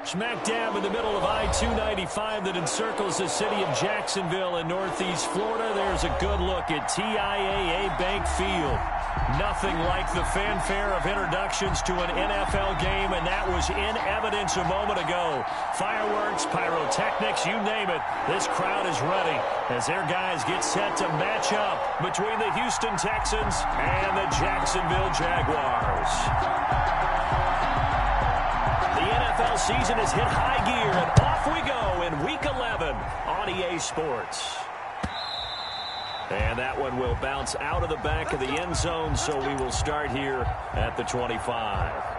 Smack dab in the middle of I-295 that encircles the city of Jacksonville in northeast Florida. There's a good look at TIAA Bank Field. Nothing like the fanfare of introductions to an NFL game, and that was in evidence a moment ago. Fireworks, pyrotechnics, you name it. This crowd is ready as their guys get set to match up between the Houston Texans and the Jacksonville Jaguars. The NFL season has hit high gear, and off we go in Week 11 on EA Sports. And that one will bounce out of the back of the end zone, so we will start here at the 25.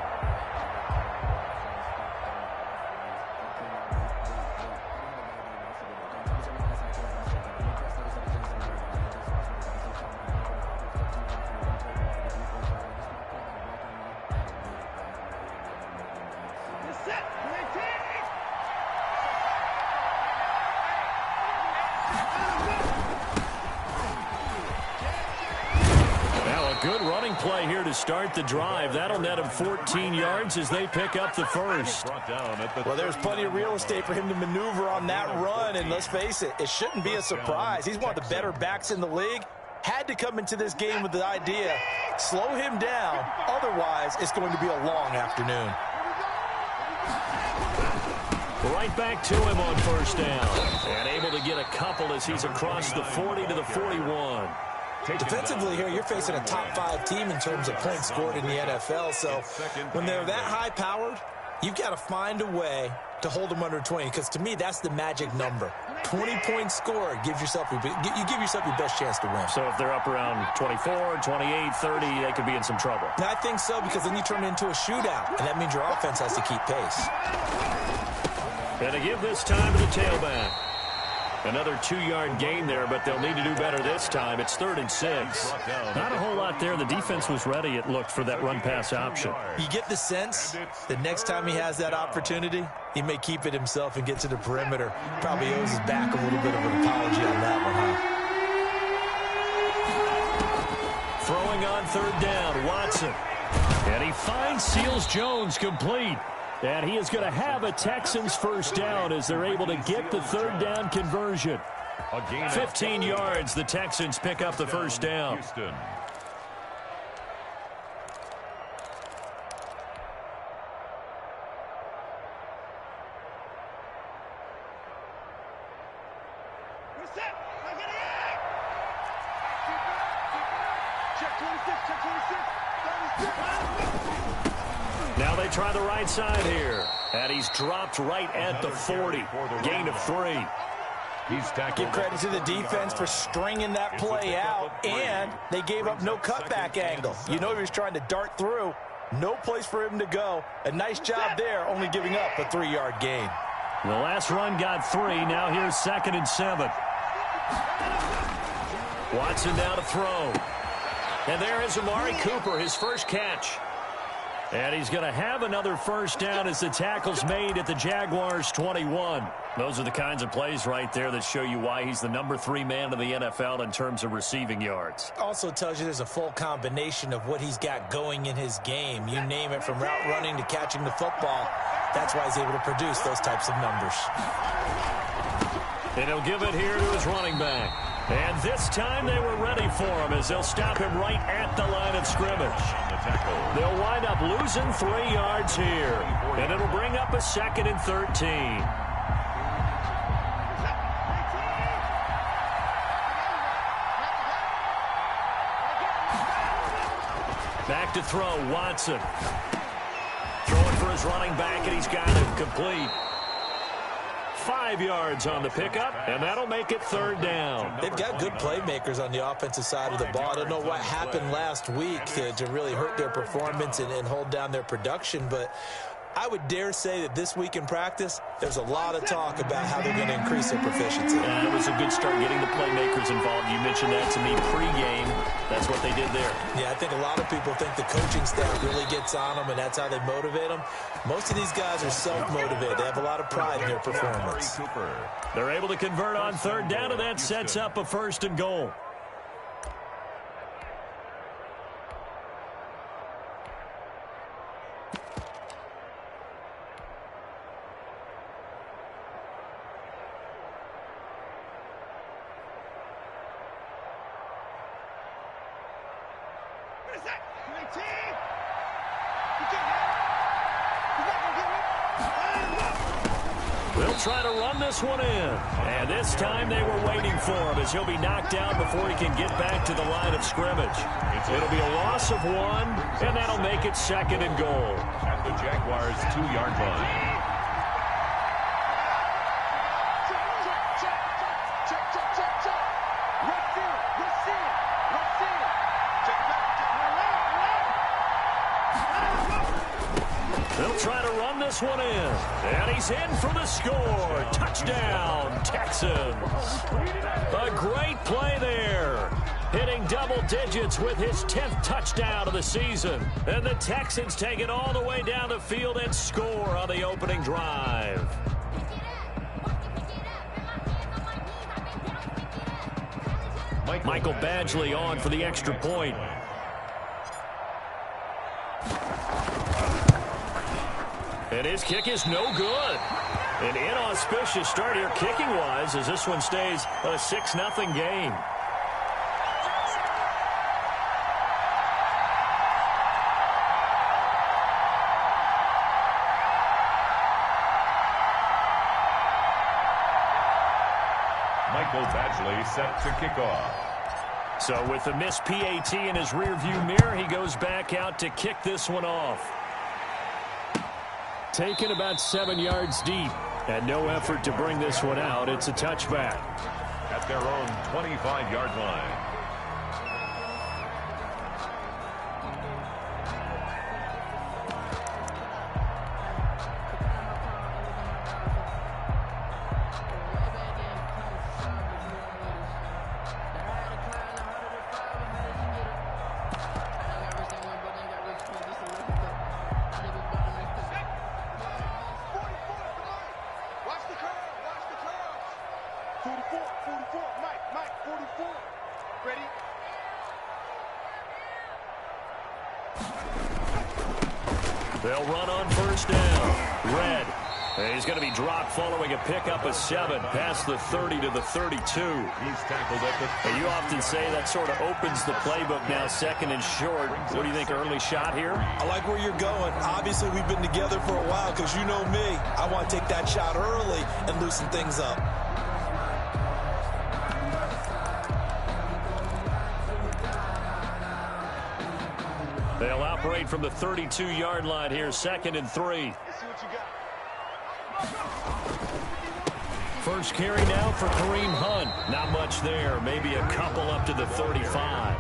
Good running play here to start the drive. That'll net him 14 yards as they pick up the first. Well, there's plenty of real estate for him to maneuver on that run, and let's face it, it shouldn't be a surprise. He's one of the better backs in the league. Had to come into this game with the idea, slow him down, otherwise it's going to be a long afternoon. Right back to him on first down. And able to get a couple as he's across the 40 to the 41. Defensively here, you're facing a top-5 team in terms of points scored in the NFL. So when they're that high-powered, you've got to find a way to hold them under 20. Because to me, that's the magic number. 20 points scored, you give yourself your best chance to win. So if they're up around 24, 28, 30, they could be in some trouble. I think so, because then you turn it into a shootout, and that means your offense has to keep pace. And to give this time to the tailback. Another 2-yard gain there, but they'll need to do better this time. It's 3rd and 6. Not a whole lot there. The defense was ready, it looked, for that run-pass option. You get the sense that next time he has that opportunity, he may keep it himself and get to the perimeter. Probably owes his back a little bit of an apology on that one, huh? Throwing on 3rd down, Watson. And he finds Seals-Jones complete. And he is going to have a Texans first down as they're able to get the 3rd down conversion. 15 yards, the Texans pick up the first down. Now they try the right side here. And he's dropped right at the 40. Gain of 3. Give credit to the defense for stringing that play out, and they gave up no cutback angle. You know he was trying to dart through. No place for him to go. A nice job there, only giving up a 3-yard gain. The last run got 3. Now here's 2nd and 7. Watson now to throw. And there is Amari Cooper, his first catch. And he's going to have another first down as the tackle's made at the Jaguars' 21. Those are the kinds of plays right there that show you why he's the number 3 man in the NFL in terms of receiving yards. Also tells you there's a full combination of what he's got going in his game. You name it, from route running to catching the football. That's why he's able to produce those types of numbers. And he'll give it here to his running back. And this time they were ready for him as they'll stop him right at the line of scrimmage. They'll wind up losing 3 yards here. And it'll bring up a 2nd and 13. Back to throw, Watson. Throwing for his running back, and he's got it complete. 5 yards on the pickup, and that'll make it 3rd down. They've got good playmakers on the offensive side of the ball. I don't know what happened last week to really hurt their performance and hold down their production, but I would dare say that this week in practice, there's a lot of talk about how they're going to increase their proficiency. It was a good start getting the playmakers involved. You mentioned that to me pregame. That's what they did there. Yeah, I think a lot of people think the coaching staff really gets on them, and that's how they motivate them. Most of these guys are self-motivated. They have a lot of pride in their performance. They're able to convert on 3rd down, and that sets up a 1st and goal. They'll try to run this one in. And this time they were waiting for him as he'll be knocked down before he can get back to the line of scrimmage. It'll be a loss of 1, and that'll make it 2nd and goal. At the Jaguars' 2-yard line. They'll try to run this one in. And he's in for the score. Touchdown, Texans. A great play there. Hitting double digits with his 10th touchdown of the season. And the Texans take it all the way down the field and score on the opening drive. Michael Badgley on for the extra point. And his kick is no good. An inauspicious start here kicking-wise as this one stays a 6-0 game. Michael Badgley set to kick off. So with the missed PAT in his rearview mirror, he goes back out to kick this one off. Taken about 7 yards deep, and no effort to bring this one out. It's a touchback. At their own 25-yard line. They'll run on first down. Red. And he's going to be dropped following a pickup of 7 past the 30 to the 32. He's tackled at the... And you often say that sort of opens the playbook now, 2nd and short. What do you think, early shot here? I like where you're going. Obviously, we've been together for a while because you know me. I want to take that shot early and loosen things up. They'll operate from the 32-yard line here, 2nd and 3. First carry now for Kareem Hunt. Not much there. Maybe a couple up to the 35.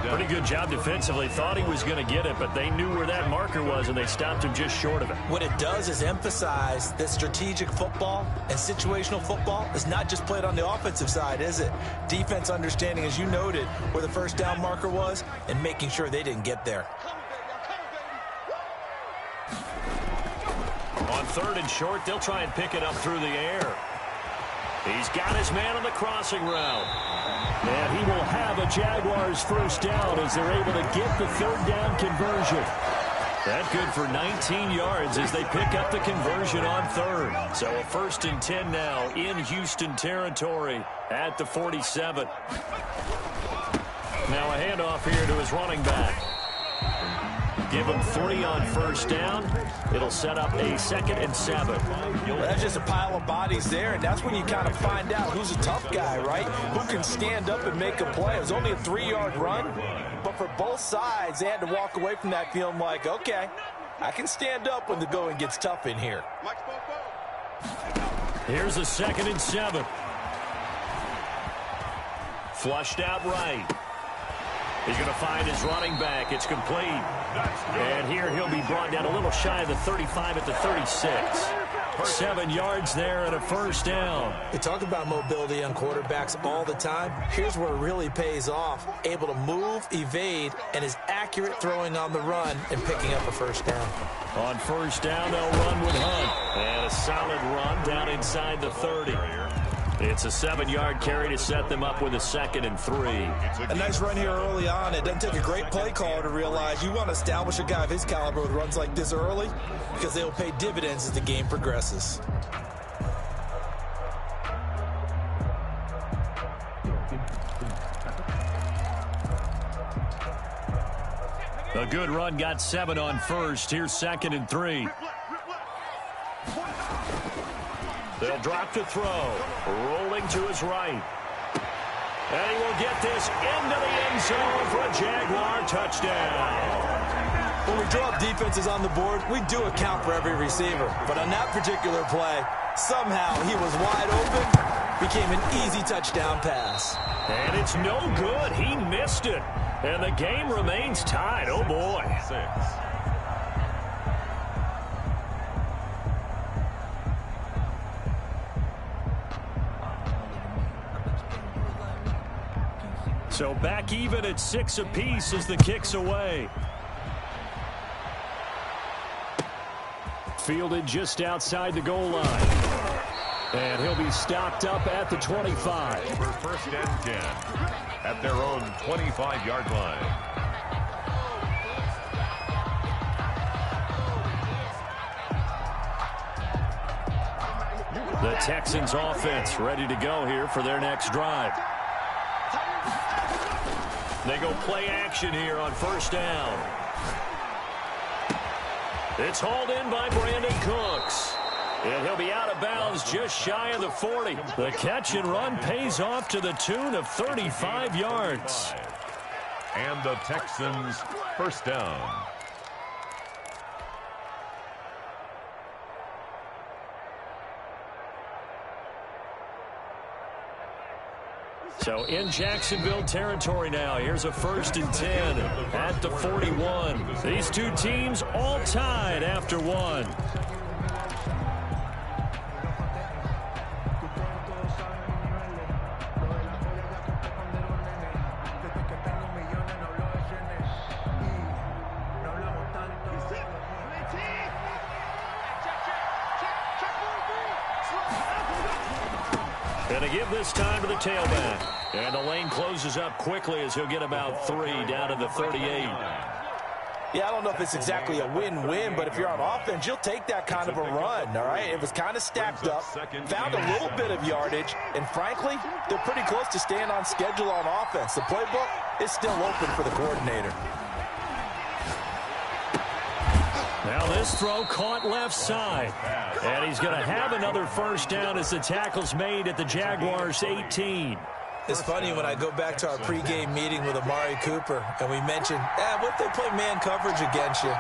Pretty good job defensively. Thought he was going to get it, but they knew where that marker was, and they stopped him just short of it. What it does is emphasize that strategic football and situational football is not just played on the offensive side, is it? Defense understanding, as you noted, where the first down marker was and making sure they didn't get there. On 3rd and short, they'll try and pick it up through the air. He's got his man on the crossing route. And he will have a Jaguars first down as they're able to get the 3rd down conversion. That good for 19 yards as they pick up the conversion on 3rd. So a 1st and 10 now in Houston territory at the 47. Now a handoff here to his running back. Give him 3 on first down. It'll set up a 2nd and 7. That's just a pile of bodies there, and that's when you kind of find out who's a tough guy, right? Who can stand up and make a play. It was only a 3-yard run, but for both sides, they had to walk away from that feeling like, okay, I can stand up when the going gets tough in here. Here's a 2nd and 7. Flushed out right. He's going to find his running back. It's complete. And here he'll be brought down a little shy of the 35 at the 36. 7 yards there and a first down. We talk about mobility on quarterbacks all the time. Here's where it really pays off. Able to move, evade, and is accurate throwing on the run and picking up a first down. On first down, they'll run with Hunt. And a solid run down inside the 30. It's a 7-yard carry to set them up with a 2nd and 3. A nice run here early on. It doesn't take a great play caller to realize you want to establish a guy of his caliber with runs like this early because they will pay dividends as the game progresses. A good run, got 7 on first. Here's 2nd and 3. They'll drop to throw. Rolling to his right. And he will get this into the end zone for a Jaguar touchdown. When we draw up defenses on the board, we do account for every receiver. But on that particular play, somehow he was wide open, became an easy touchdown pass. And it's no good. He missed it. And the game remains tied. Oh, boy. 6. So back even at 6 apiece as the kick's away. Fielded just outside the goal line. And he'll be stopped up at the 25. For 1st and 10 at their own 25-yard line. The Texans offense ready to go here for their next drive. They go play action here on 1st down. It's hauled in by Brandon Cooks. And he'll be out of bounds just shy of the 40. The catch and run pays off to the tune of 35 yards. And the Texans 1st down. So in Jacksonville territory now. Here's a 1st and 10 at the 41. These two teams all tied after 1. And a give this time to the tailback. And the lane closes up quickly as he'll get about 3 down to the 38. Yeah, I don't know if it's exactly a win-win, but if you're on offense, you'll take that kind of a run, all right? It was kind of stacked up, found a little bit of yardage, and frankly, they're pretty close to staying on schedule on offense. The playbook is still open for the coordinator. Now this throw caught left side. And he's going to have another 1st down as the tackle's made at the Jaguars' 18. It's funny when I go back to our pregame meeting with Amari Cooper, and we mentioned, what if they play man coverage against you?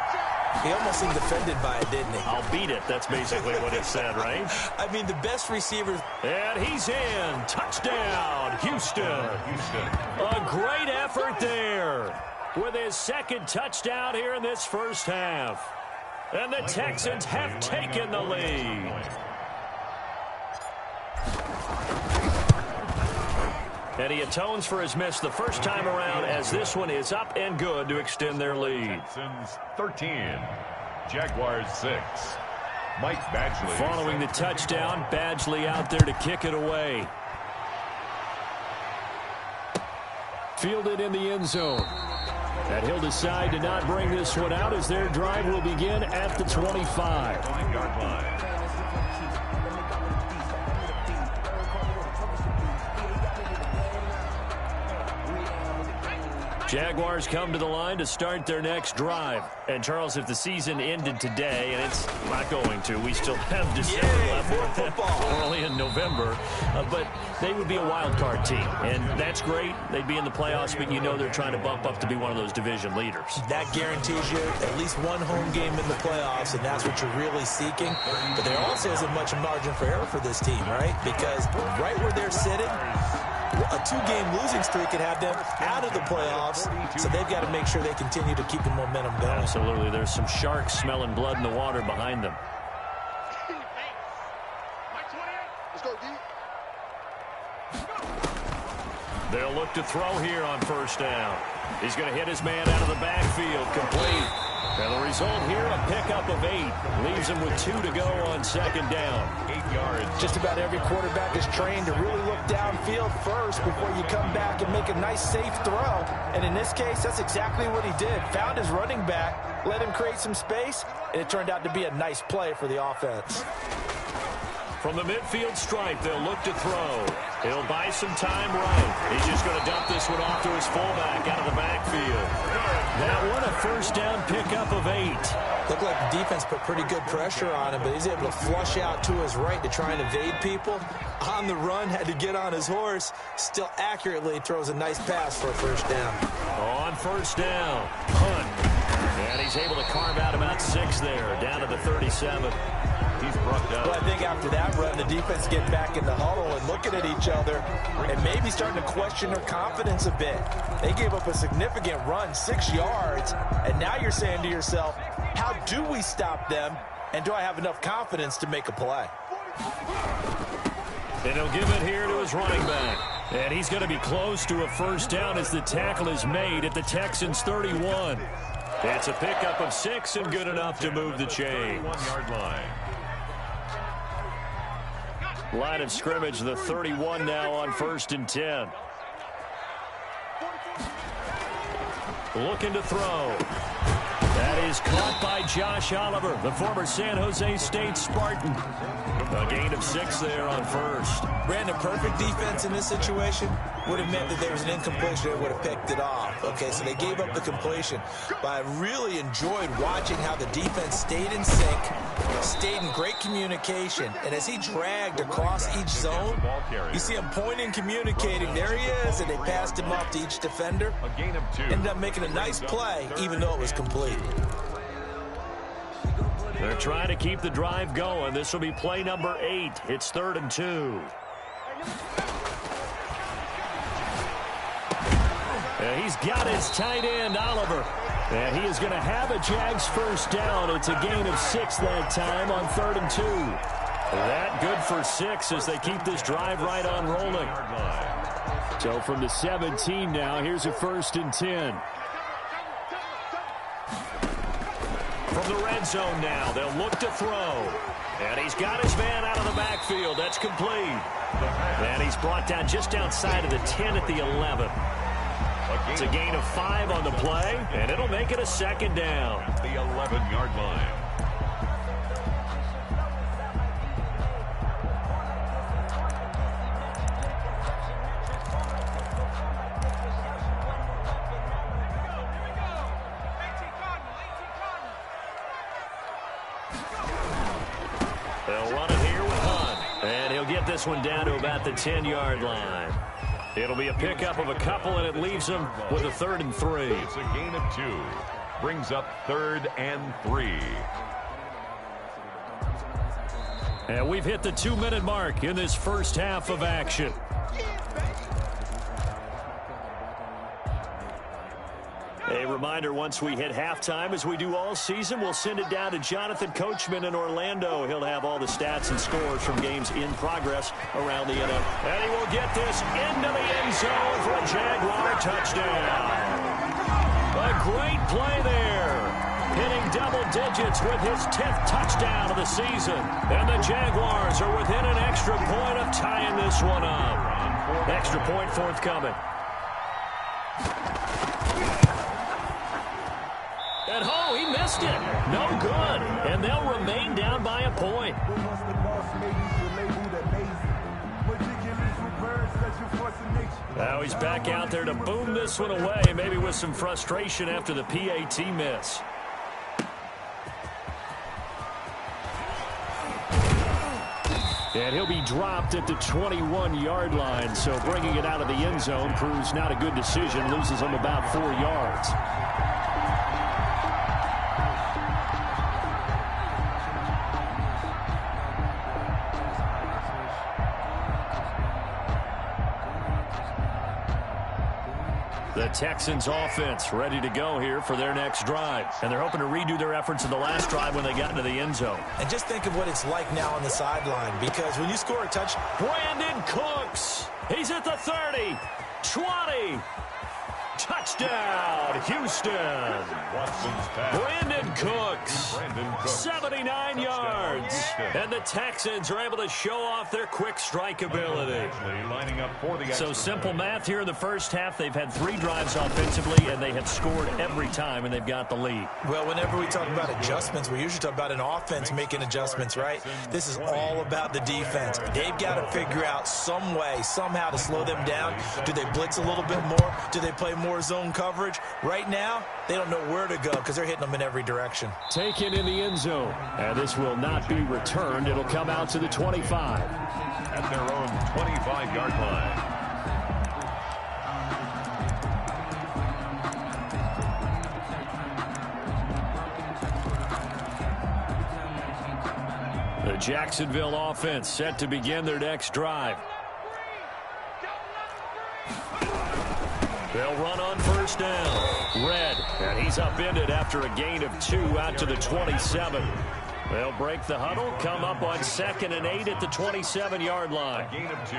He almost seemed offended by it, didn't he? I'll beat it. That's basically what he said, right? I mean, the best receivers. And he's in. Touchdown, Houston. A great effort there with his 2nd touchdown here in this 1st half. And the Texans have taken the lead. And he atones for his miss the first time around as this one is up and good to extend their lead. Texans 13, Jaguars 6. Mike Badgley. Following the touchdown, Badgley out there to kick it away. Fielded in the end zone. And he'll decide to not bring this one out as their drive will begin at the 25. 5-yard line. Jaguars come to the line to start their next drive. And, Charles, if the season ended today, and it's not going to, we still have December left. Early in November. But they would be a wild card team. And that's great. They'd be in the playoffs, but you know they're trying to bump up to be one of those division leaders. That guarantees you at least one home game in the playoffs, and that's what you're really seeking. But there also isn't much margin for error for this team, right? Because right where they're sitting, a 2-game losing streak could have them out of the playoffs, so they've got to make sure they continue to keep the momentum going. Absolutely. There's some sharks smelling blood in the water behind them. They'll look to throw here on 1st down. He's going to hit his man out of the backfield, complete. And the result here, a pickup of 8. Leaves him with 2 to go on 2nd down. 8 yards. Just about every quarterback is trained to really look downfield first before you come back and make a nice, safe throw. And in this case, that's exactly what he did. Found his running back, let him create some space, and it turned out to be a nice play for the offense. From the midfield stripe, they'll look to throw. He'll buy some time right. He's just going to dump this one off to his fullback out of the backfield. That one, a first down pickup of 8. Looked like the defense put pretty good pressure on him, but he's able to flush out to his right to try and evade people. On the run, had to get on his horse. Still accurately throws a nice pass for a first down. On first down, Hunt. And he's able to carve out about 6 there, down to the 37. He's brought down. Well, I think after that run, the defense getting back in the huddle and looking at each other and maybe starting to question their confidence a bit. They gave up a significant run, 6 yards, and now you're saying to yourself, how do we stop them, and do I have enough confidence to make a play? And he'll give it here to his running back. And he's going to be close to a first down as the tackle is made at the Texans' 31. It's a pickup of 6 and good enough to move the chains. 1-yard line. Line of scrimmage, the 31 now on 1st and 10. Looking to throw. That is caught by Josh Oliver, the former San Jose State Spartan. A gain of 6 there on first. Brandon, perfect defense in this situation would have meant that there was an incompletion. They would have picked it off. Okay, so they gave up the completion. But I really enjoyed watching how the defense stayed in sync, stayed in great communication. And as he dragged across each zone, you see him pointing, communicating. There he is, and they passed him off to each defender. A gain of 2. Ended up making a nice play, even though it was complete. They're trying to keep the drive going. This will be play number 8. It's 3rd and 2. And he's got his tight end, Oliver. And he is going to have a Jags first down. It's a gain of 6 that time on 3rd and 2. That good for 6 as they keep this drive right on rolling. So from the 17 now, here's a 1st and 10. From the red zone now, they'll look to throw. And he's got his man out of the backfield. That's complete. And he's brought down just outside of the 10 at the 11. It's a gain of 5 on the play, and it'll make it a 2nd down. The 11-yard line. They'll run it here with Hunt. And he'll get this one down to about the 10-yard line. It'll be a pickup of a couple, and it leaves him with a 3rd and 3. It's a gain of 2. Brings up 3rd and 3. And we've hit the 2-minute mark in this first half of action. A reminder, once we hit halftime, as we do all season, we'll send it down to Jonathan Coachman in Orlando. He'll have all the stats and scores from games in progress around the NFL. And he will get this into the end zone for a Jaguar touchdown. A great play there. Hitting double digits with his 10th touchdown of the season. And the Jaguars are within an extra point of tying this one up. Extra point forthcoming. And oh, he missed it. No good. And they'll remain down by a point. Now he's back out there to boom this one away, maybe with some frustration after the PAT miss. And he'll be dropped at the 21-yard line, so bringing it out of the end zone proves not a good decision, loses him about 4 yards. The Texans offense ready to go here for their next drive. And they're hoping to redo their efforts in the last drive when they got into the end zone. And just think of what it's like now on the sideline, because when you score a touchdown, Brandon Cooks, he's at the 30, 20, touchdown. Touchdown, Houston. Watson's pass. Brandon Cooks, Brandon Cooks. 79 yards. And the Texans are able to show off their quick strike ability. Lining up for the So simple math here in the first half. They've had 3 drives offensively, and they have scored every time, and they've got the lead. Well, whenever we talk about adjustments, we usually talk about an offense making adjustments, right? This is all about the defense. They've got to figure out some way, somehow to slow them down. Do they blitz a little bit more? Do they play more zone coverage? Right now, they don't know where to go because they're hitting them in every direction. Taken in the end zone. And this will not be returned. It'll come out to the 25. At their own 25-yard line. The Jacksonville offense set to begin their next drive. They'll run on first down. Red, and he's upended after a gain of 2 out to the 27. They'll break the huddle, come up on 2nd and 8 at the 27-yard line. A gain of 2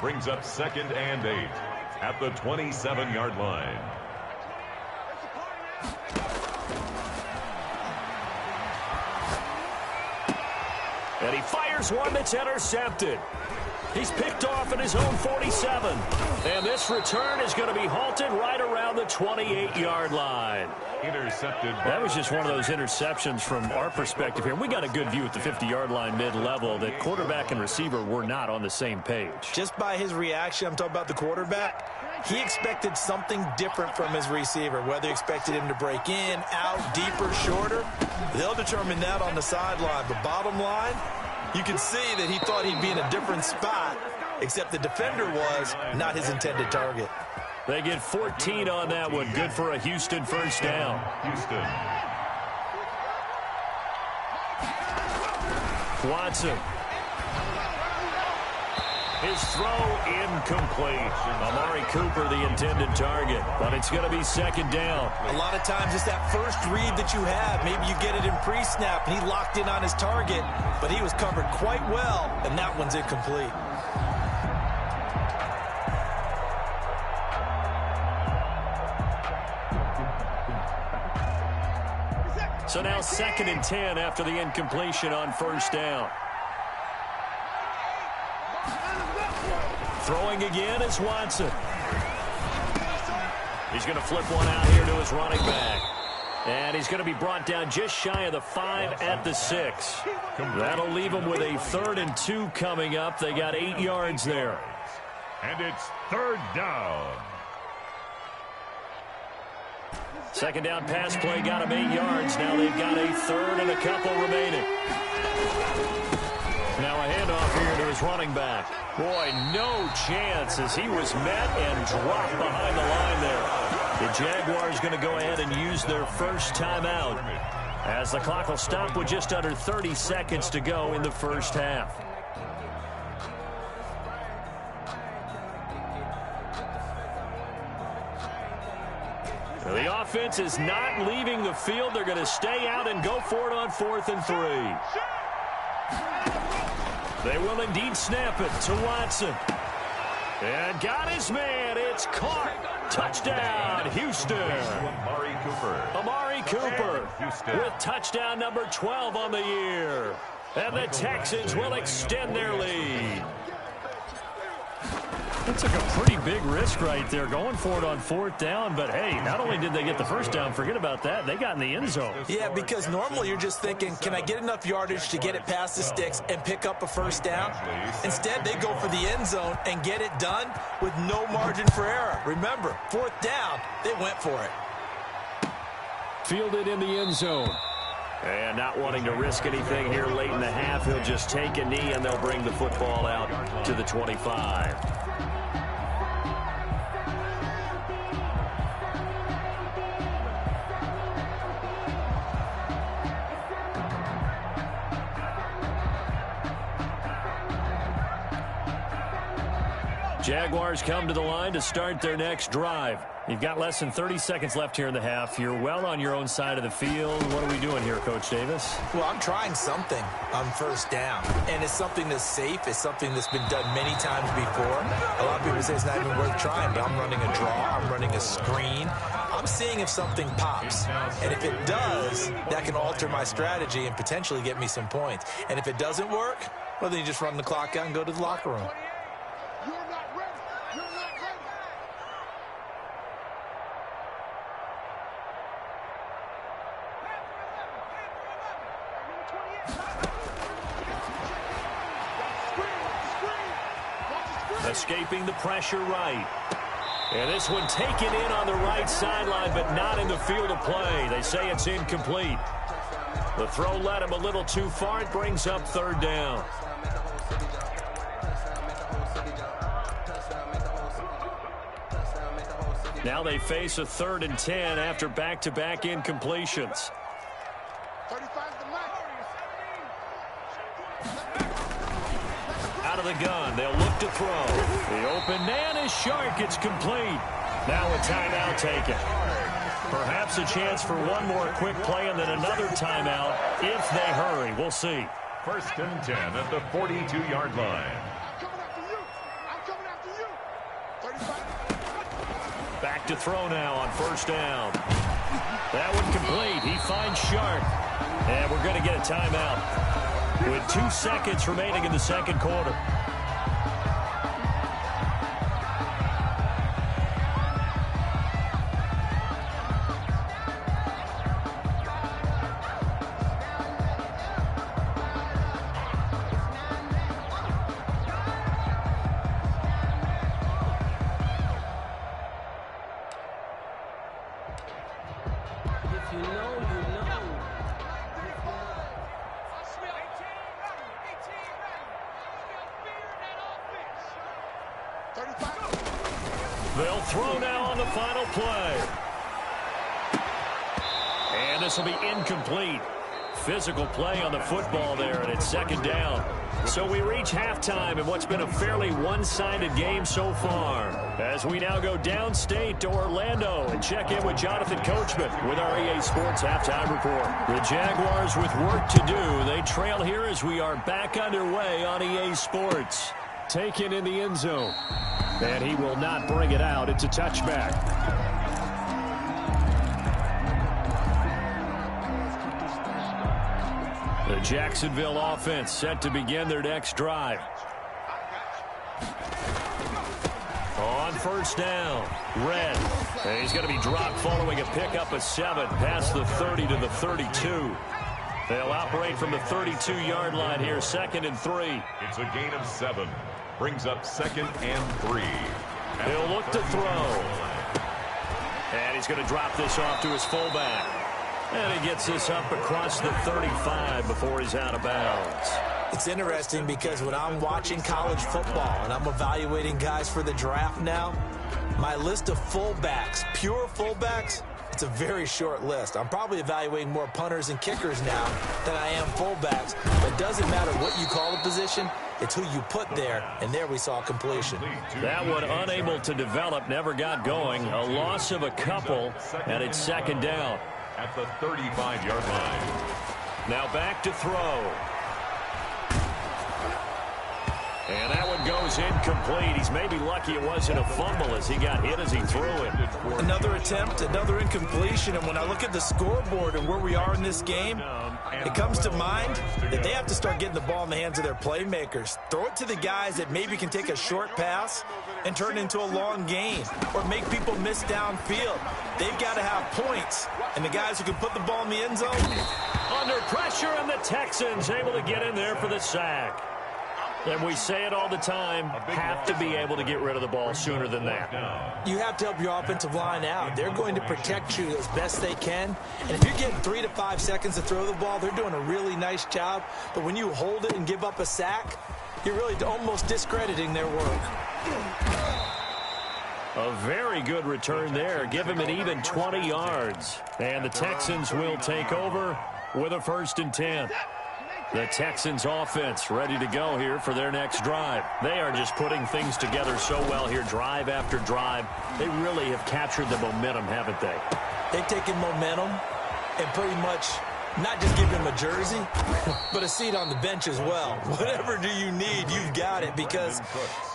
brings up 2nd and 8 at the 27-yard line. And he fires one that's intercepted. He's picked off at his own 47. And this return is going to be halted right around the 28-yard line. Intercepted. That was just one of those interceptions from our perspective here. We got a good view at the 50-yard line mid-level that quarterback and receiver were not on the same page. Just by his reaction, I'm talking about the quarterback, he expected something different from his receiver, whether he expected him to break in, out, deeper, shorter. They'll determine that on the sideline. But bottom line, you can see that he thought he'd be in a different spot, except the defender was not his intended target. They get 14 on that one. Good for a Houston first down. Houston. Watson. His throw incomplete. Amari Cooper, the intended target, but it's going to be 2nd down. A lot of times it's that first read that you have. Maybe you get it in pre-snap, and he locked in on his target, but he was covered quite well, and that one's incomplete. So now 2nd and 10 after the incompletion on first down. Throwing again is Watson. He's going to flip one out here to his running back. And he's going to be brought down just shy of the 5 at the 6. That'll leave him with a 3rd and 2 coming up. They got 8 yards there. And it's 3rd down. 2nd down pass play got him 8 yards. Now they've got a 3rd and a couple remaining. Now a handoff here to his running back. Boy, no chance as he was met and dropped behind the line there. The Jaguars going to go ahead and use their first timeout as the clock will stop with just under 30 seconds to go in the first half. The offense is not leaving the field. They're going to stay out and go for it on 4th and 3. They will indeed snap it to Watson. And got his man. It's caught. Touchdown, Houston. Amari Cooper. Amari Cooper with touchdown number 12 on the year. And the Texans will extend their lead. It took a pretty big risk right there going for it on 4th down. But, hey, not only did they get the first down, forget about that, they got in the end zone. Yeah, because normally you're just thinking, can I get enough yardage to get it past the sticks and pick up a first down? Instead, they go for the end zone and get it done with no margin for error. Remember, 4th down, they went for it. Fielded in the end zone. And not wanting to risk anything here late in the half, he'll just take a knee and they'll bring the football out to the 25. Jaguars come to the line to start their next drive. You've got less than 30 seconds left here in the half. You're well on your own side of the field. What are we doing here, Coach Davis? Well, I'm trying something on first down, and it's something that's safe. It's something that's been done many times before. A lot of people say it's not even worth trying, but I'm running a draw. I'm running a screen. I'm seeing if something pops, and if it does, that can alter my strategy and potentially get me some points. And if it doesn't work, well, then you just run the clock out and go to the locker room. Escaping the pressure right. And this one taken in on the right sideline, but not in the field of play. They say it's incomplete. The throw led him a little too far. It brings up third down. Now they face a 3rd and 10 after back-to-back incompletions. Out of the gun, they'll look to throw. The open man is Shark. It's complete. Now a timeout taken. Perhaps a chance for one more quick play and then another timeout if they hurry. We'll see. 1st and 10 at the 42-yard line. Back to throw now on first down. That one complete. He finds Shark. And we're going to get a timeout with 2 seconds remaining in the second quarter. They'll throw now on the final play. And this will be incomplete. Physical play on the football there, and it's 2nd down. So we reach halftime in what's been a fairly one-sided game so far. As we now go downstate to Orlando and check in with Jonathan Coachman with our EA Sports Halftime Report. The Jaguars with work to do. They trail here as we are back underway on EA Sports. Taken in the end zone. And he will not bring it out. It's a touchback. The Jacksonville offense set to begin their next drive. On first down, Red. And he's going to be dropped following a pickup of 7 past the 30 to the 32. They'll operate from the 32-yard line here, 2nd and 3. It's a gain of 7. Brings up 2nd and 3. He'll look to throw. And he's going to drop this off to his fullback. And he gets this up across the 35 before he's out of bounds. It's interesting because when I'm watching college football and I'm evaluating guys for the draft now, my list of fullbacks, pure fullbacks, it's a very short list. I'm probably evaluating more punters and kickers now than I am fullbacks. But it doesn't matter what you call the position. It's who you put there, and there we saw completion. That one unable to develop, never got going. A loss of a couple, and it's 2nd down. At the 35-yard line. Now back to throw. And that one goes incomplete. He's maybe lucky it wasn't a fumble as he got hit as he threw it. Another attempt, another incompletion. And when I look at the scoreboard and where we are in this game, it comes to mind that they have to start getting the ball in the hands of their playmakers. Throw it to the guys that maybe can take a short pass and turn it into a long gain or make people miss downfield. They've got to have points. And the guys who can put the ball in the end zone. Under pressure, and the Texans able to get in there for the sack. And we say it all the time, have to be able to get rid of the ball sooner than that. You have to help your offensive line out. They're going to protect you as best they can. And if you're getting 3 to 5 seconds to throw the ball, they're doing a really nice job. But when you hold it and give up a sack, you're really almost discrediting their work. A very good return there. Give him an even 20 yards. And the Texans will take over with a 1st and 10. The Texans offense ready to go here for their next drive. They are just putting things together so well here, drive after drive. They really have captured the momentum, haven't they? They've taken momentum and pretty much not just give him a jersey, but a seat on the bench as well. Whatever do you need, you've got it, because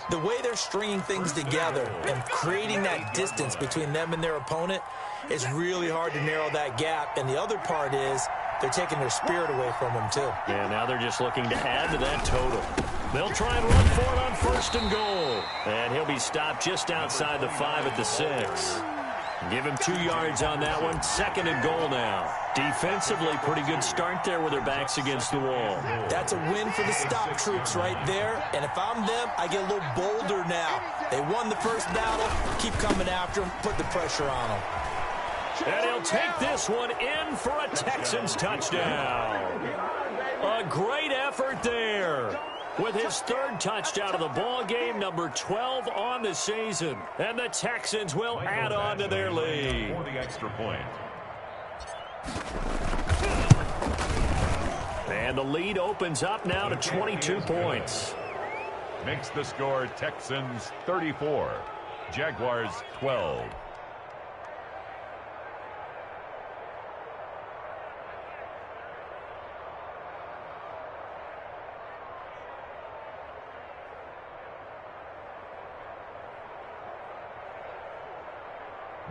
the way they're stringing things together and creating that distance between them and their opponent is really hard to narrow that gap. And the other part is they're taking their spirit away from them, too. Yeah, now they're just looking to add to that total. They'll try and run for it on 1st and goal. And he'll be stopped just outside the 5 at the 6. Give him 2 yards on that one. 2nd and goal now. Defensively, pretty good start there with their backs against the wall. That's a win for the stop troops right there. And if I'm them, I get a little bolder now. They won the first battle. Keep coming after them. Put the pressure on them. And he'll take this one in for a Texans touchdown. A great effort there. With his 3rd touchdown of the ball game, number 12 on the season. And the Texans will add on to their lead. For the extra point. And the lead opens up now to 22 points. Makes the score Texans 34, Jaguars 12.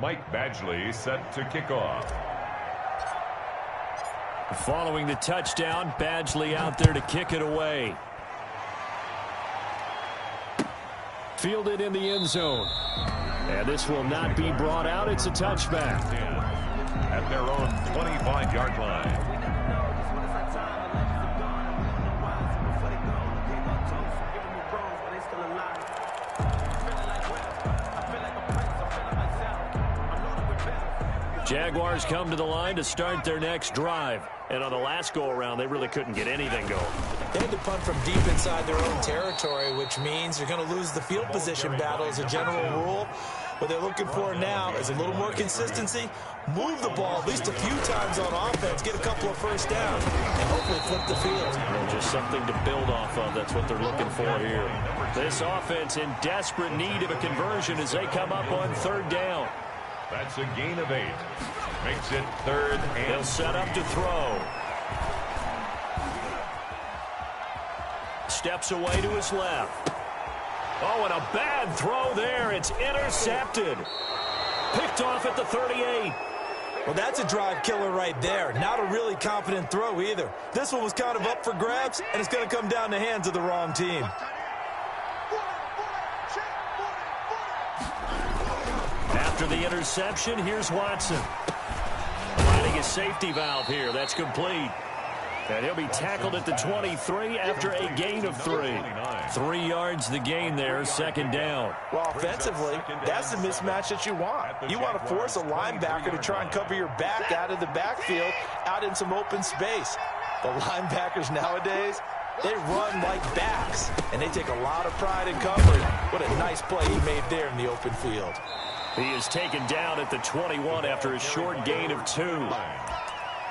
Mike Badgley set to kick off. Following the touchdown, Badgley out there to kick it away. Fielded in the end zone. And this will not be brought out. It's a touchback. At their own 25-yard line. Jaguars come to the line to start their next drive. And on the last go-around, they really couldn't get anything going. They had to punt from deep inside their own territory, which means you're going to lose the field position battle as a general rule. What they're looking for now is a little more consistency, move the ball at least a few times on offense, get a couple of first downs, and hopefully flip the field. And just something to build off of. That's what they're looking for here. This offense in desperate need of a conversion as they come up on 3rd down. That's a gain of 8. Makes it 3rd and He'll set up to throw. Steps away to his left. Oh, and a bad throw there. It's intercepted. Picked off at the 38. Well, that's a drive killer right there. Not a really confident throw either. This one was kind of up for grabs, and it's going to come down the hands of the wrong team. After the interception, here's Watson. Finding his safety valve here. That's complete. And he'll be tackled at the 23 after a gain of 3. 3 yards the gain there, 2nd down. Well, offensively, that's the mismatch that you want. You want to force a linebacker to try and cover your back out of the backfield, out in some open space. The linebackers nowadays, they run like backs, and they take a lot of pride in coverage. What a nice play he made there in the open field. He is taken down at the 21 after a short gain of 2.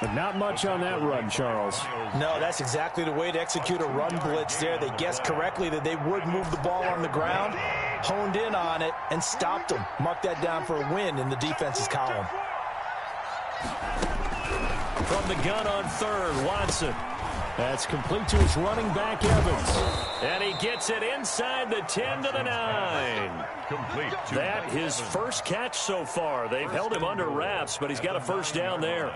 But not much on that run, Charles. No, that's exactly the way to execute a run blitz there. They guessed correctly that they would move the ball on the ground, honed in on it, and stopped them. Mark that down for a win in the defense's column. From the gun on 3rd, Watson. That's complete to his running back, Evans. And he gets it inside the 10 to the 9. complete. That his first catch so far. They've held him under wraps, but he's got a first down there.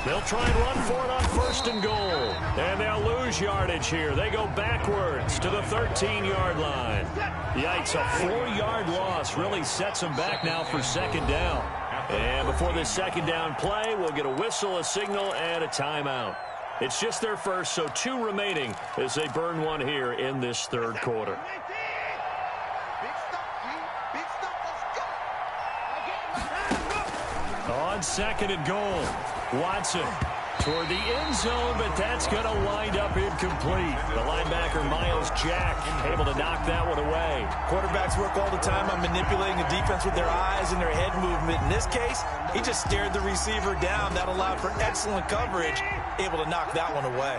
They'll try and run for it on 1st and goal. And they'll lose yardage here. They go backwards to the 13-yard line. Yikes, a 4-yard loss really sets them back now for 2nd down. And before this 2nd down play, we'll get a whistle, a signal, and a timeout. It's just their first, so 2 remaining as they burn one here in this 3rd quarter. On 2nd and goal, Watson Toward the end zone, but that's going to wind up incomplete. The linebacker, Miles Jack, able to knock that one away. Quarterbacks work all the time on manipulating the defense with their eyes and their head movement. In this case, he just stared the receiver down. That allowed for excellent coverage, able to knock that one away.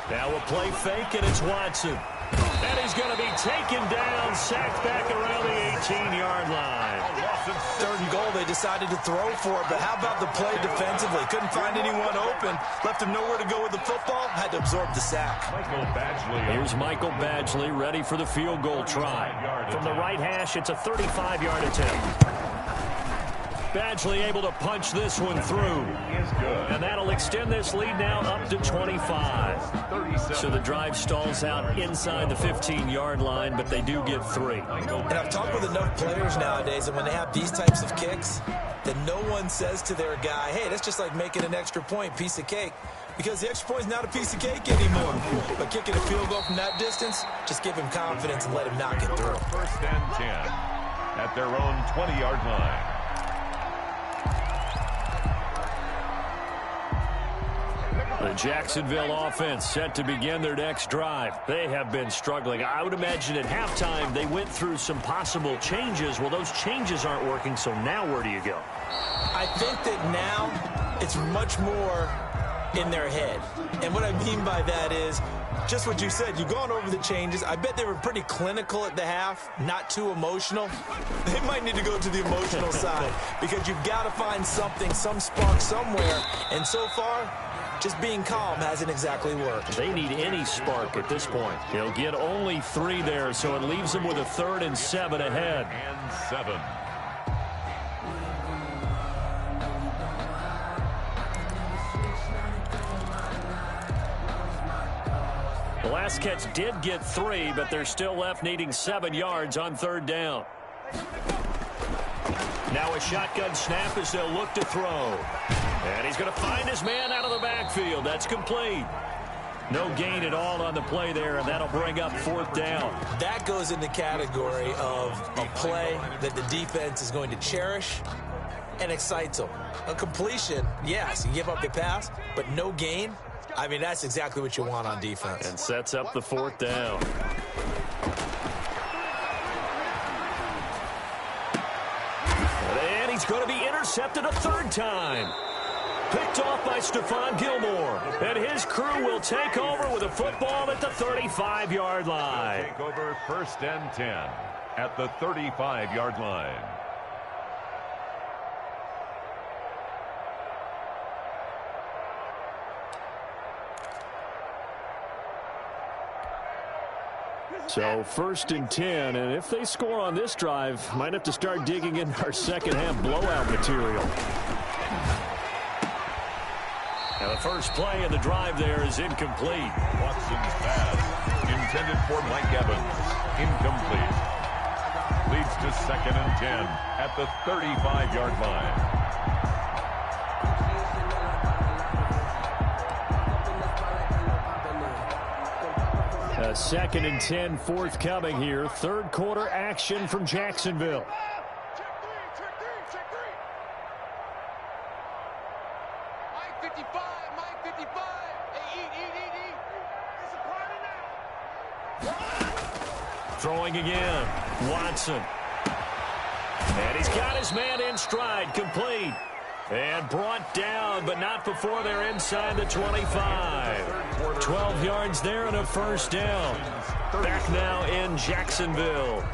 Now a play fake, and it's Watson. And he's going to be taken down, sacked back around the 18-yard line. Third and goal, they decided to throw for it, but how about the play defensively? Couldn't find anyone open, left him nowhere to go with the football, had to absorb the sack. Here's Michael Badgley ready for the field goal try. From the right hash, it's a 35-yard attempt. Badgley able to punch this one through. And that'll extend this lead now up to 25. So the drive stalls out inside the 15-yard line, but they do get 3. And I've talked with enough players nowadays, and when they have these types of kicks, that no one says to their guy, hey, that's just like making an extra point, piece of cake. Because the extra point is not a piece of cake anymore. But kicking a field goal from that distance, just give him confidence and let him knock it through. First and 10 at their own 20-yard line. The Jacksonville offense set to begin their next drive. They have been struggling. I would imagine at halftime they went through some possible changes. Well, those changes aren't working, so now where do you go? I think that now it's much more in their head. And what I mean by that is just what you said. You've gone over the changes. I bet they were pretty clinical at the half, not too emotional. They might need to go to the emotional side because you've got to find something, some spark somewhere. And so far, just being calm hasn't exactly worked. They need any spark at this point. They'll get only 3 there, so it leaves them with a 3rd and 7 ahead. And 7. The last catch did get 3, but they're still left needing 7 yards on 3rd down. Now a shotgun snap as they'll look to throw. And he's going to find his man out of the backfield. That's complete. No gain at all on the play there, and that'll bring up 4th down. That goes in the category of a play that the defense is going to cherish and excites them. A completion, yes, you give up the pass, but no gain. I mean, that's exactly what you want on defense. And sets up the 4th down. And he's going to be intercepted a 3rd time. Picked off by Stephon Gilmore. And his crew will take over with a football at the 35-yard line. Take over 1st and 10 at the 35-yard line. So 1st and 10, and if they score on this drive, might have to start digging in our second half blowout material. Now the first play of the drive there is incomplete. Watson's pass intended for Mike Evans. Incomplete. Leads to 2nd and 10 at the 35-yard line. A 2nd and 10 forthcoming here. 3rd quarter action from Jacksonville. Throwing again. Watson. And he's got his man in stride. Complete. And brought down, but not before they're inside the 25. 12 yards there and a 1st down. Back now in Jacksonville.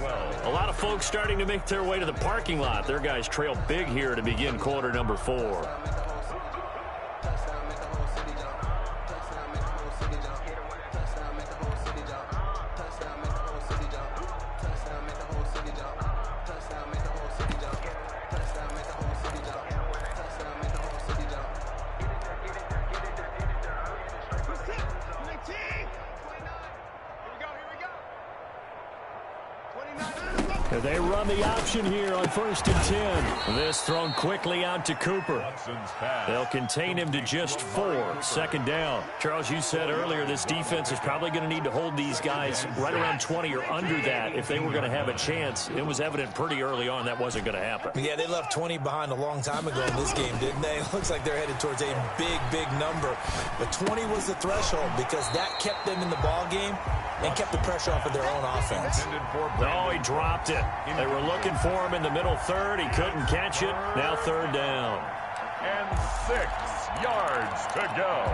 A lot of folks starting to make their way to the parking lot. Their guys trail big here to begin quarter number 4. They run the option here on 1st and 10. This thrown quickly out to Cooper. They'll contain him to just 4. 2nd down. Charles, you said earlier this defense is probably going to need to hold these guys right around 20 or under that if they were going to have a chance. It was evident pretty early on that wasn't going to happen. Yeah, they left 20 behind a long time ago in this game, didn't they? It looks like they're headed towards a big number. But 20 was the threshold because that kept them in the ball game and kept the pressure off of their own offense. Oh, he dropped it. They were looking for him in the middle third. He couldn't catch it. Now 3rd down. And 6 yards to go.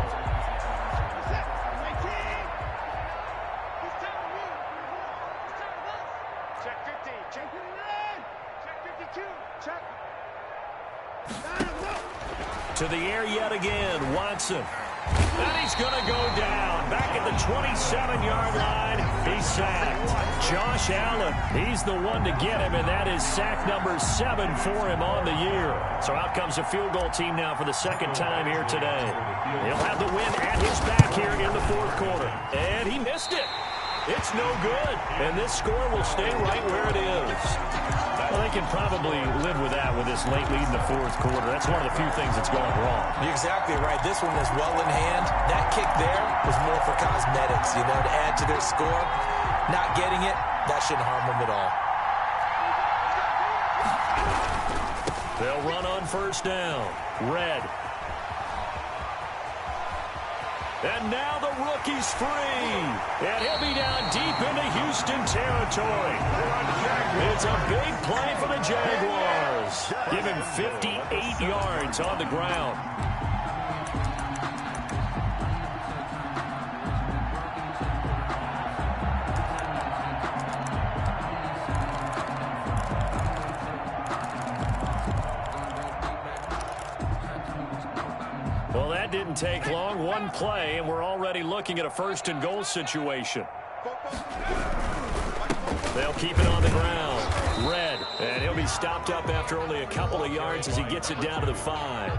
Check 50. Check 52. Check. To the air yet again. Watson. And he's going to go down. Back at the 27-yard line. He's sacked. Josh Allen, he's the one to get him, and that is sack number 7 for him on the year. So out comes a field goal team now for the 2nd time here today. He'll have the win at his back here in the 4th quarter. And he missed it. It's no good. And this score will stay right where it is. Well, they can probably live with that with this late lead in the 4th quarter. That's one of the few things that's going wrong. You're exactly right. This one was well in hand. That kick there was more for cosmetics, to add to their score. Not getting it, that shouldn't harm them at all. They'll run on 1st down. Red. And now the rookie's free. And he'll be down deep into Houston territory. It's a big play for the Jaguars. Give him 58 yards on the ground. Well, that didn't take long. One play, and we're already looking at a 1st and goal situation. They'll keep it on the ground. Red, and he'll be stopped up after only a couple of yards as he gets it down to the 5.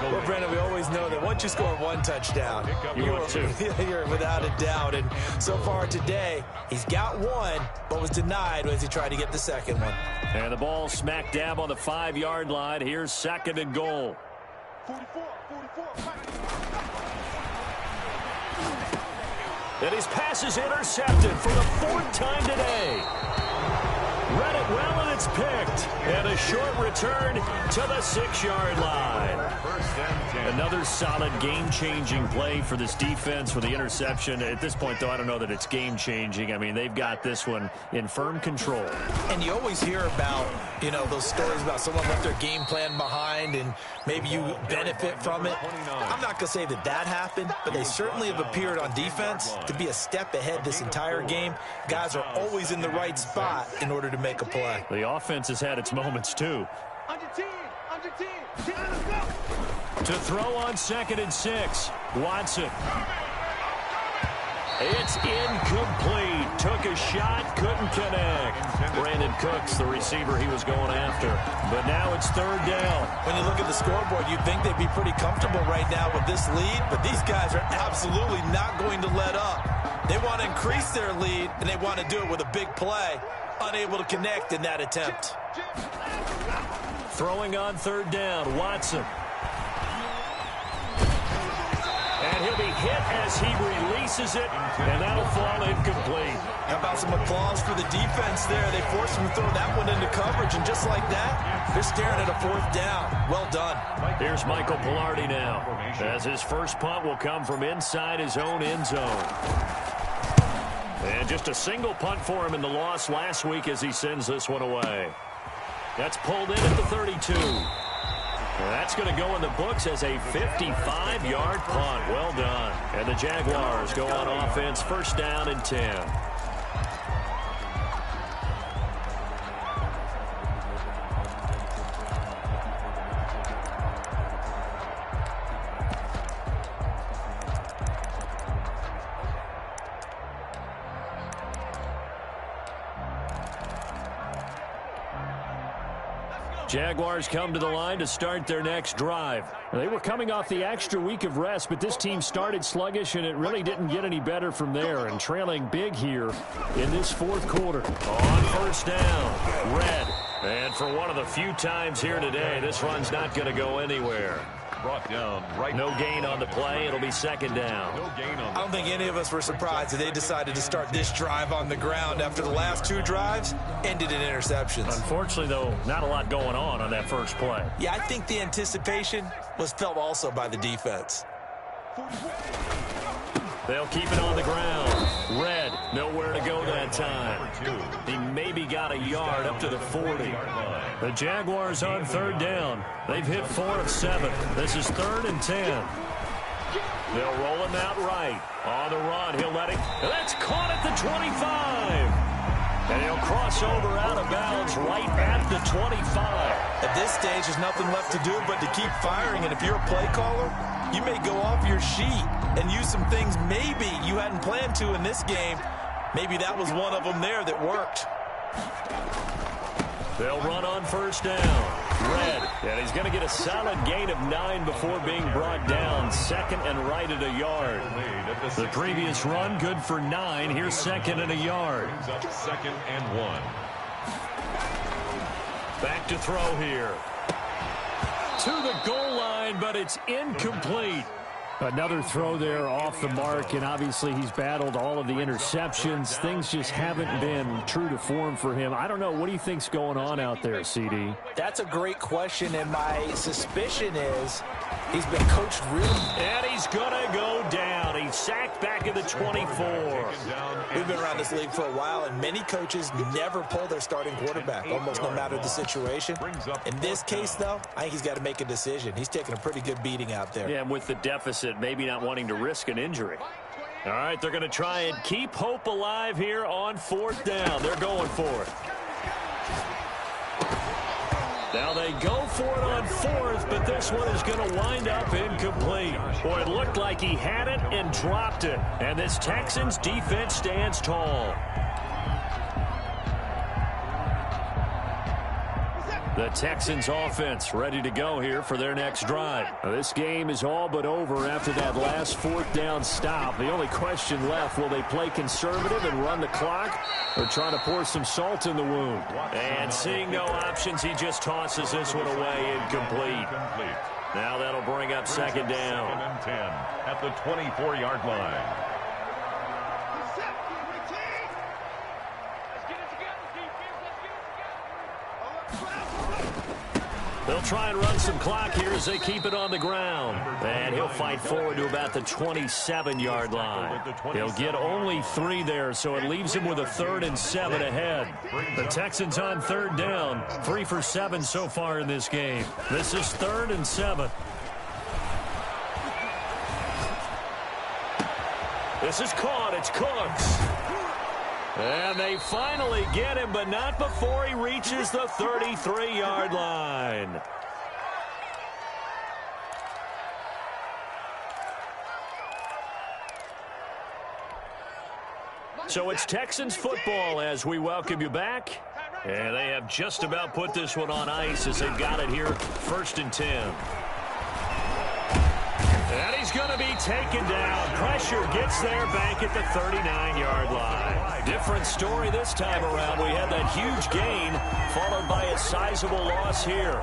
Well, Brandon, we always know that once you score 1 touchdown, you're without a doubt. And so far today, he's got 1, but was denied as he tried to get the 2nd one. And the ball smack dab on the 5-yard line. Here's 2nd and goal. 44. And his pass is intercepted for the 4th time today. Read it well, and it's picked. And a short return to the 6-yard line. Another solid game-changing play for this defense for the interception. At this point, though, I don't know that it's game-changing. I mean, they've got this one in firm control. And you always hear about, those stories about someone left their game plan behind and maybe you benefit from it. I'm not going to say that happened, but they certainly have appeared on defense to be a step ahead this entire game. Guys are always in the right spot in order to make a play. The offense has had its moments, too. Under team. Let's go. To throw on 2nd and 6. Watson. It's incomplete. Took a shot, couldn't connect. Brandon Cooks, the receiver he was going after. But now it's 3rd down. When you look at the scoreboard, you'd think they'd be pretty comfortable right now with this lead, but these guys are absolutely not going to let up. They want to increase their lead, and they want to do it with a big play. Unable to connect in that attempt. Throwing on 3rd down, Watson. And he'll be hit as he releases it, and that'll fall incomplete. How about some applause for the defense there? They forced him to throw that one into coverage, and just like that, they're staring at a 4th down. Well done. Here's Michael Pilardi now, as his first punt will come from inside his own end zone. And just a single punt for him in the loss last week as he sends this one away. That's pulled in at the 32. That's going to go in the books as a 55-yard punt. Well done. And the Jaguars go on offense, 1st down and 10. Jaguars come to the line to start their next drive. They were coming off the extra week of rest, but this team started sluggish, and it really didn't get any better from there, and trailing big here in this fourth quarter. On first down, Red. And for one of the few times here today, this run's not going to go anywhere. Brought down right. No gain on the play. It'll be second down. No gain on. I don't think any of us were surprised that they decided to start this drive on the ground after the last two drives ended in interceptions. Unfortunately, though, not a lot going on that first play. Yeah, I think the anticipation was felt also by the defense. They'll keep it on the ground. Red, nowhere to go that time. He maybe got a yard up to the 40. The Jaguars on third down. They've hit 4 of 7. This is 3rd and 10. They'll roll him out right. On the run, he'll let it. That's caught at the 25. And he'll cross over out of bounds right at the 25. At this stage, there's nothing left to do but to keep firing. And if you're a play caller, you may go off your sheet and use some things maybe you hadn't planned to in this game. Maybe that was one of them there that worked. They'll run on first down. Red, and he's going to get a solid gain of 9 before being brought down. 2nd and right at a yard. The previous run, good for 9. Here's 2nd and a yard. 2nd and 1. Back to throw here. To the goal line, but it's incomplete. Another throw there off the mark, and obviously he's battled all of the interceptions. Things just haven't been true to form for him. I don't know. What do you think's going on out there, CD? That's a great question, and my suspicion is he's been coached really. And he's going to go down. He's sacked back at the 24. We've been around this league for a while, and many coaches never pull their starting quarterback, almost no matter the situation. In this case, though, I think he's got to make a decision. He's taking a pretty good beating out there. Yeah, with the deficit, maybe not wanting to risk an injury. All right, they're going to try and keep hope alive here on 4th down. They're going for it. Now they go for it on 4th, but this one is going to wind up incomplete. Boy, it looked like he had it and dropped it. And this Texans defense stands tall. The Texans offense ready to go here for their next drive. Now, this game is all but over after that last 4th down stop. The only question left, will they play conservative and run the clock or try to pour some salt in the wound? And seeing no options, he just tosses this one away incomplete. Now that'll bring up 2nd down. 2nd and 10 at the 24-yard line. They'll try and run some clock here as they keep it on the ground. And he'll fight forward to about the 27-yard line. He'll get only 3 there, so it leaves him with a 3rd and 7 ahead. The Texans on 3rd down, 3 for 7 so far in this game. This is 3rd and 7. This is caught. It's Cooks. And they finally get him, but not before he reaches the 33-yard line. So it's Texans football as we welcome you back. And they have just about put this one on ice as they've got it here, 1st and 10. And he's going to be taken down. Pressure gets there back at the 39-yard line. Different story this time around. We had that huge gain followed by a sizable loss here.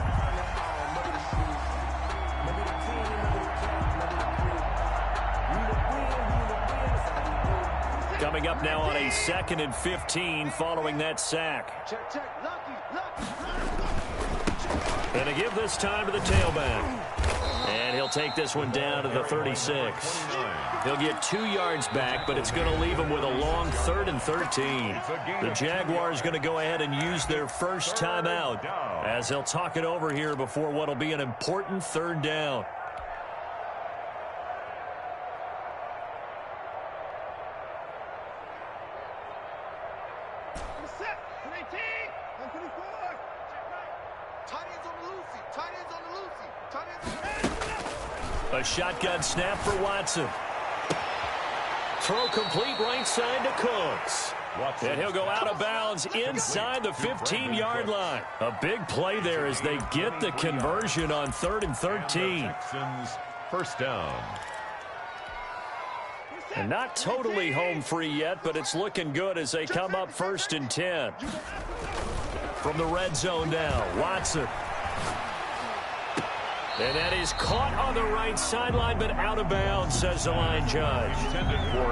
Coming up now on a 2nd and 15 following that sack. And to give this time to the tailback. And he'll take this one down to the 36. He'll get 2 yards back, but it's going to leave him with a long 3rd and 13. The Jaguars going to go ahead and use their first timeout as they'll talk it over here before what will be an important 3rd down. A shotgun snap for Watson. Throw complete right side to Cooks. And he'll go out of bounds inside the 15-yard line. A big play there as they get the conversion on 3rd and 13. Texans first down. And not totally home free yet, but it's looking good as they come up 1st and 10. From the red zone now, Watson. And that is caught on the right sideline, but out of bounds, says the line judge.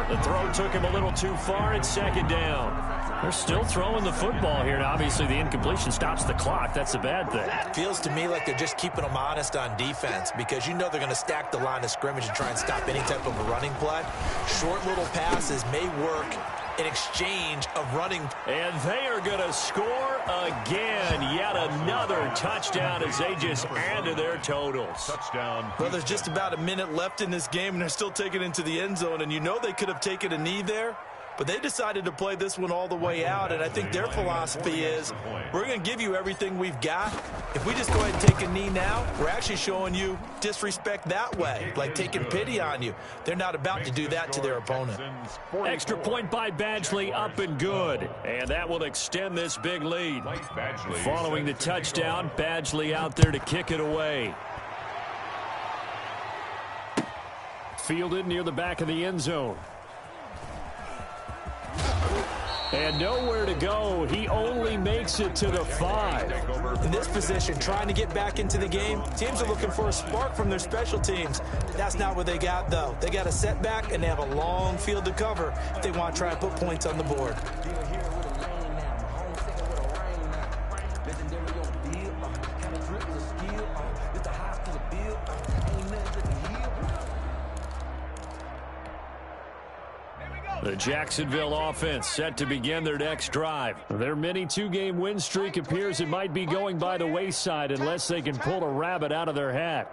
The throw took him a little too far. It's 2nd down. They're still throwing the football here. Now, obviously, the incompletion stops the clock. That's a bad thing. Feels to me like they're just keeping them honest on defense because you know they're going to stack the line of scrimmage and try and stop any type of a running play. Short little passes may work in exchange of running. And they are going to score again. Yet another touchdown as they just add to their totals. Touchdown. Well, there's just about a minute left in this game, and they're still taking it into the end zone. And you know they could have taken a knee there, but they decided to play this one all the way out. And I think their philosophy is, we're going to give you everything we've got. If we just go ahead and take a knee now, we're actually showing you disrespect that way, like taking pity on you. They're not about to do that to their opponent. Extra point by Badgley, up and good. And that will extend this big lead. Following the touchdown, Badgley out there to kick it away. Fielded near the back of the end zone. And nowhere to go. He only makes it to the 5. In this position, trying to get back into the game, teams are looking for a spark from their special teams. That's not what they got, though. They got a setback, and they have a long field to cover if they want to try and put points on the board. The Jacksonville offense set to begin their next drive. Their mini 2-game win streak appears it might be going by the wayside unless they can pull a rabbit out of their hat.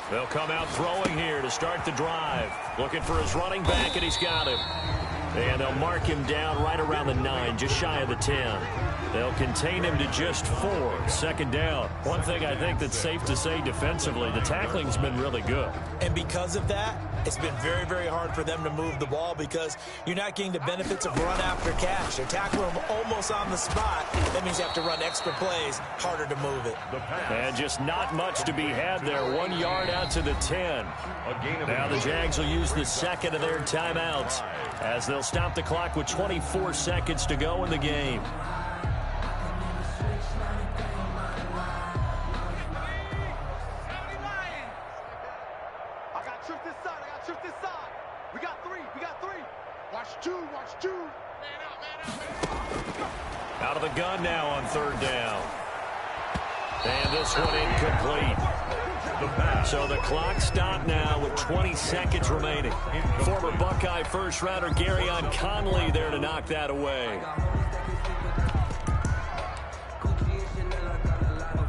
They'll come out throwing here to start the drive. Looking for his running back, and he's got him. And they'll mark him down right around the 9, just shy of the 10. They'll contain him to just 4. 2nd down. One thing I think that's safe to say defensively, the tackling's been really good. And because of that, it's been very, very hard for them to move the ball because you're not getting the benefits of run after catch. They're tackling them almost on the spot. That means you have to run extra plays, harder to move it. And just not much to be had there. 1 yard out to the 10. Now the Jags will use the 2nd of their timeouts as they'll stop the clock with 24 seconds to go in the game. Out of the gun now on 3rd down. And this one incomplete. So the clock stopped now with 20 seconds remaining. Former Buckeye first-rounder Garyon Conley there to knock that away.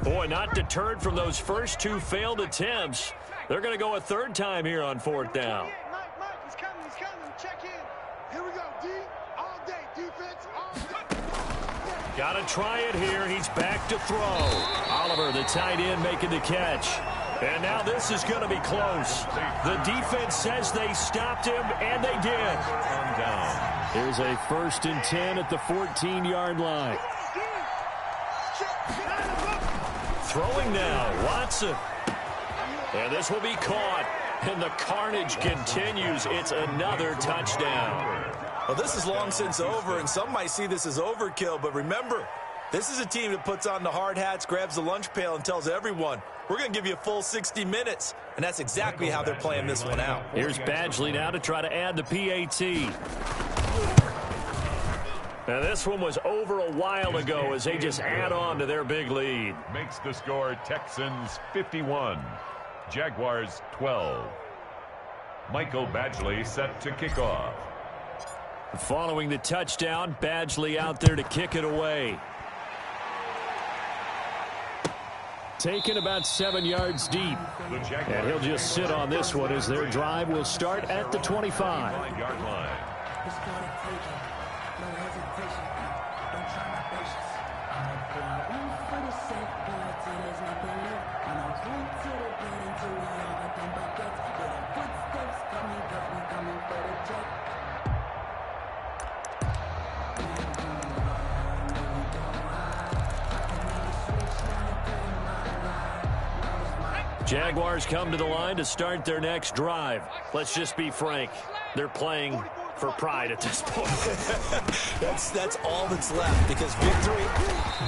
Boy, not deterred from those first 2 failed attempts. They're going to go a 3rd time here on 4th down. Mike, he's coming. Check in. Here we go, D. All day, defense, all day. Got to try it here. He's back to throw. Oliver, the tight end, making the catch. And now this is going to be close. The defense says they stopped him, and they did. Here's a 1st and 10 at the 14-yard line. Throwing now, Watson. And this will be caught. And the carnage continues. It's another touchdown. Well, this is long since over, and some might see this as overkill. But remember, this is a team that puts on the hard hats, grabs the lunch pail, and tells everyone, we're going to give you a full 60 minutes. And that's exactly how they're playing this one out. Here's Badgley now to try to add the PAT. Now, this one was over a while ago as they just add on to their big lead. Makes the score Texans 51, Jaguars 12. Michael Badgley set to kick off. Following the touchdown, Badgley out there to kick it away. Taken about 7 yards deep. And he'll just sit on this one as their drive will start at the 25-yard line. Jaguars come to the line to start their next drive. Let's just be frank. They're playing for pride at this point. That's all that's left, because victory,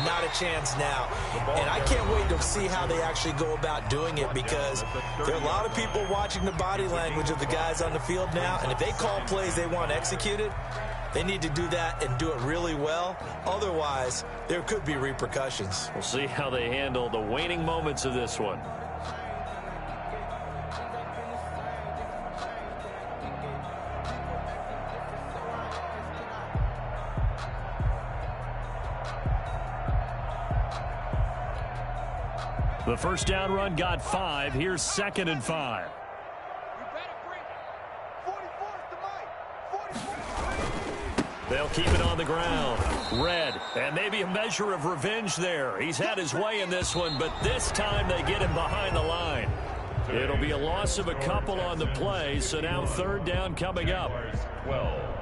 not a chance now. And I can't wait to see how they actually go about doing it, because there are a lot of people watching the body language of the guys on the field now, and if they call plays they want executed, they need to do that and do it really well. Otherwise, there could be repercussions. We'll see how they handle the waning moments of this one. The first down run got 5. Here's 2nd and 5. They'll keep it on the ground. Red, and maybe a measure of revenge there. He's had his way in this one, but this time they get him behind the line. It'll be a loss of a couple on the play, so now 3rd down coming up.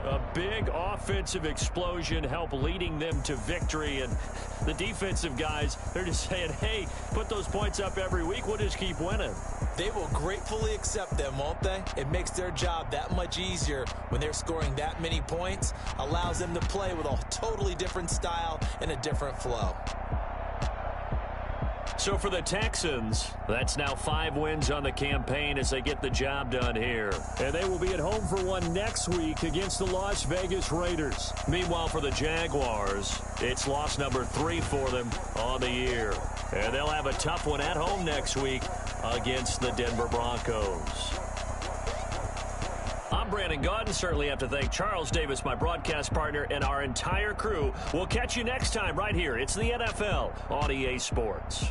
A big offensive explosion help leading them to victory, and the defensive guys, they're just saying, hey, put those points up every week, we'll just keep winning. They will gratefully accept them, won't they? It makes their job that much easier when they're scoring that many points, allows them to play with a totally different style and a different flow. So for the Texans, that's now 5 wins on the campaign as they get the job done here. And they will be at home for one next week against the Las Vegas Raiders. Meanwhile, for the Jaguars, it's loss number 3 for them on the year. And they'll have a tough one at home next week against the Denver Broncos. I'm Brandon Gaudin. Certainly have to thank Charles Davis, my broadcast partner, and our entire crew. We'll catch you next time right here. It's the NFL on EA Sports.